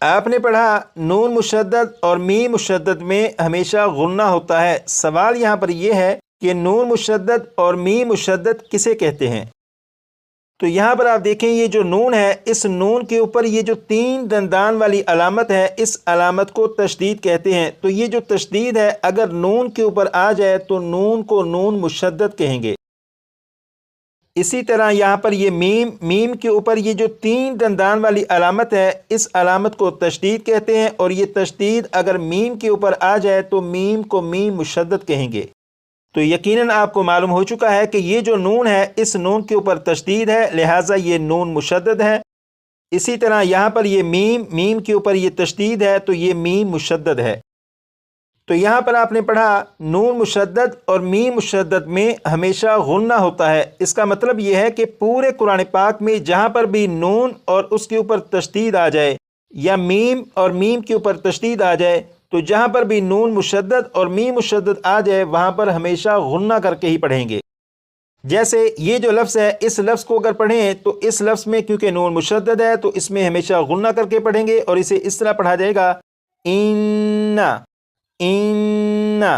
آپ نے پڑھا نون مشدد اور میم مشدد میں ہمیشہ غنہ ہوتا ہے۔ سوال یہاں پر یہ ہے کہ نون مشدد اور میم مشدد کسے کہتے ہیں؟ تو یہاں پر آپ دیکھیں یہ جو نون ہے، اس نون کے اوپر یہ جو 3 دندان والی علامت ہے، اس علامت کو تشدید کہتے ہیں۔ تو یہ جو تشدید ہے اگر نون کے اوپر آ جائے تو نون کو نون مشدد کہیں گے۔ اسی طرح یہاں پر یہ میم کے اوپر یہ جو 3 دندان والی علامت ہے، اس علامت کو تشدید کہتے ہیں، اور یہ تشدید اگر میم کے اوپر آ جائے تو میم کو میم مشدد کہیں گے۔ تو یقیناً آپ کو معلوم ہو چکا ہے کہ یہ جو نون ہے اس نون کے اوپر تشدید ہے، لہٰذا یہ نون مشدد ہے۔ اسی طرح یہاں پر یہ میم کے اوپر یہ تشدید ہے تو یہ میم مشدد ہے۔ تو یہاں پر آپ نے پڑھا نون مشدد اور میم مشدد میں ہمیشہ غنہ ہوتا ہے۔ اس کا مطلب یہ ہے کہ پورے قرآن پاک میں جہاں پر بھی نون اور اس کے اوپر تشدید آ جائے یا میم اور میم کے اوپر تشدید آ جائے، تو جہاں پر بھی نون مشدد اور میم مشدد آ جائے وہاں پر ہمیشہ غنہ کر کے ہی پڑھیں گے۔ جیسے یہ جو لفظ ہے اس لفظ کو اگر پڑھیں تو اس لفظ میں کیونکہ نون مشدد ہے تو اس میں ہمیشہ غنہ کر کے پڑھیں گے، اور اسے اس طرح پڑھا جائے گا اِنَّا اِنَّا۔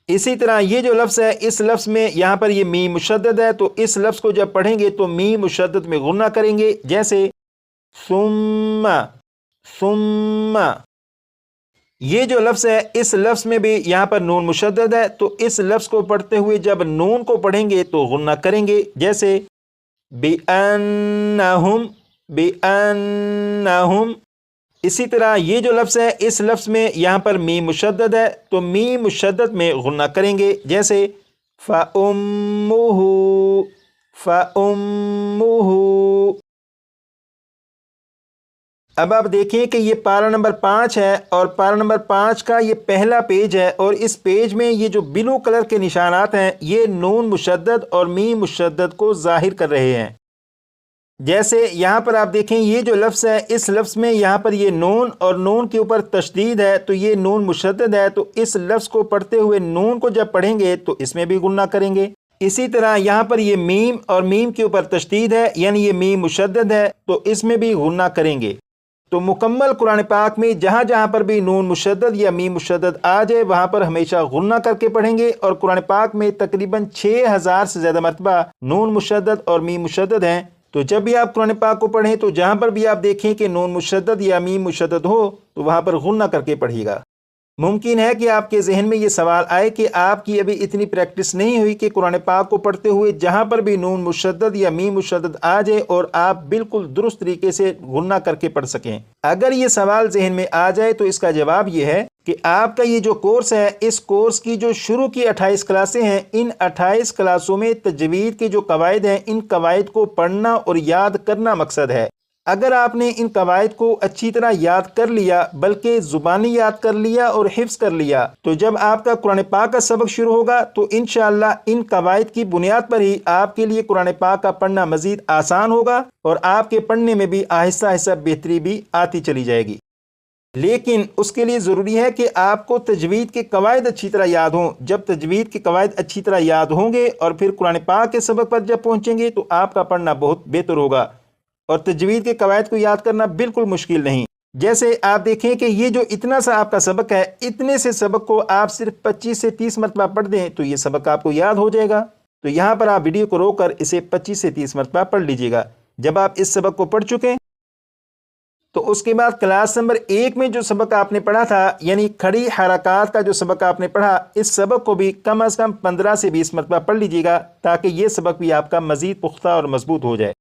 اسی طرح یہ جو لفظ ہے اس لفظ میں یہاں پر یہ میم مشدد ہے تو اس لفظ کو جب پڑھیں گے تو میم مشدد میں غنہ کریں گے، جیسے ثم ثم۔ یہ جو لفظ ہے اس لفظ میں بھی یہاں پر نون مشدد ہے تو اس لفظ کو پڑھتے ہوئے جب نون کو پڑھیں گے تو غنہ کریں گے، جیسے بِأَنَّهُمْ بِأَنَّهُمْ۔ اسی طرح یہ جو لفظ ہے اس لفظ میں یہاں پر میم مشدد ہے تو میم مشدد میں غنہ کریں گے، جیسے فَأُمُّهُ فَأُمُّهُ۔ اب آپ دیکھیں کہ یہ پارہ نمبر 5 ہے، اور پارہ نمبر 5 کا یہ پہلا پیج ہے، اور اس پیج میں یہ جو بلو کلر کے نشانات ہیں یہ نون مشدد اور میم مشدد کو ظاہر کر رہے ہیں۔ جیسے یہاں پر آپ دیکھیں یہ جو لفظ ہے اس لفظ میں یہاں پر یہ نون اور نون کے اوپر تشدید ہے تو یہ نون مشدد ہے، تو اس لفظ کو پڑھتے ہوئے نون کو جب پڑھیں گے تو اس میں بھی غنہ کریں گے۔ اسی طرح یہاں پر یہ میم اور میم کے اوپر تشدید ہے یعنی یہ میم مشدد ہے تو اس میں بھی غنہ کریں گے۔ تو مکمل قرآن پاک میں جہاں جہاں پر بھی نون مشدد یا میم مشدد آ جائے وہاں پر ہمیشہ غنہ کر کے پڑھیں گے، اور قرآن پاک میں تقریباً 6000 سے زیادہ مرتبہ نون مشدد اور میم مشدد ہیں۔ تو جب بھی آپ قرآن پاک کو پڑھیں تو جہاں پر بھی آپ دیکھیں کہ نون مشدد یا میم مشدد ہو تو وہاں پر غنہ کر کے پڑھیے گا۔ ممکن ہے کہ آپ کے ذہن میں یہ سوال آئے کہ آپ کی ابھی اتنی پریکٹس نہیں ہوئی کہ قرآن پاک کو پڑھتے ہوئے جہاں پر بھی نون مشدد یا میم مشدد آ جائے اور آپ بالکل درست طریقے سے غنہ کر کے پڑھ سکیں۔ اگر یہ سوال ذہن میں آ جائے تو اس کا جواب یہ ہے کہ آپ کا یہ جو کورس ہے اس کورس کی جو شروع کی 28 کلاسیں ہیں، ان 28 کلاسوں میں تجوید کے جو قواعد ہیں ان قواعد کو پڑھنا اور یاد کرنا مقصد ہے۔ اگر آپ نے ان قواعد کو اچھی طرح یاد کر لیا بلکہ زبانی یاد کر لیا اور حفظ کر لیا تو جب آپ کا قرآن پاک کا سبق شروع ہوگا تو انشاءاللہ ان قواعد کی بنیاد پر ہی آپ کے لیے قرآن پاک کا پڑھنا مزید آسان ہوگا اور آپ کے پڑھنے میں بھی آہستہ آہستہ بہتری بھی آتی چلی جائے گی۔ لیکن اس کے لیے ضروری ہے کہ آپ کو تجوید کے قواعد اچھی طرح یاد ہوں۔ جب تجوید کے قواعد اچھی طرح یاد ہوں گے اور پھر قرآن پاک کے سبق پر جب پہنچیں گے تو آپ کا پڑھنا بہت بہتر ہوگا، اور تجوید کے قواعد کو یاد کرنا بالکل مشکل نہیں۔ جیسے آپ دیکھیں کہ یہ جو اتنا سا آپ کا سبق ہے، اتنے سے سبق کو آپ صرف 25 سے 30 مرتبہ پڑھ دیں تو یہ سبق آپ کو یاد ہو جائے گا۔ تو یہاں پر آپ ویڈیو کو روک کر اسے 25 سے 30 مرتبہ پڑھ لیجئے گا۔ جب آپ اس سبق کو پڑھ چکیں تو اس کے بعد کلاس نمبر 1 میں جو سبق آپ نے پڑھا تھا یعنی کھڑی حرکات کا جو سبق آپ نے پڑھا، اس سبق کو بھی کم از کم 15 سے 20 مرتبہ پڑھ لیجئے گا تاکہ یہ سبق بھی آپ کا مزید پختہ اور مضبوط ہو جائے۔